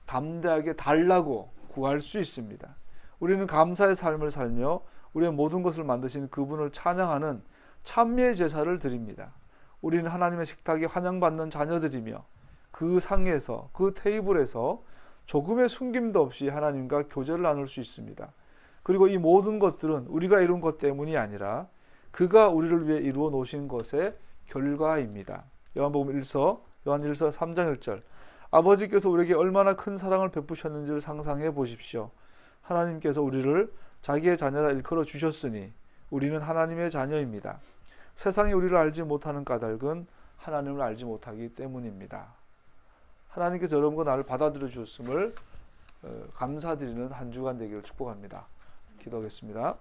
담대하게 달라고 구할 수 있습니다. 우리는 감사의 삶을 살며 우리의 모든 것을 만드신 그분을 찬양하는 찬미의 제사를 드립니다. 우리는 하나님의 식탁에 환영받는 자녀들이며 그 상에서, 그 테이블에서 조금의 숨김도 없이 하나님과 교제를 나눌 수 있습니다. 그리고 이 모든 것들은 우리가 이룬 것 때문이 아니라 그가 우리를 위해 이루어 놓으신 것의 결과입니다. 요한 1서 3장 1절. 아버지께서 우리에게 얼마나 큰 사랑을 베푸셨는지를 상상해 보십시오. 하나님께서 우리를 자기의 자녀라 일컬어 주셨으니 우리는 하나님의 자녀입니다. 세상이 우리를 알지 못하는 까닭은 하나님을 알지 못하기 때문입니다. 하나님께서 여러분과 나를 받아들여 주셨음을 감사드리는 한 주간 되기를 축복합니다. 기도하겠습니다.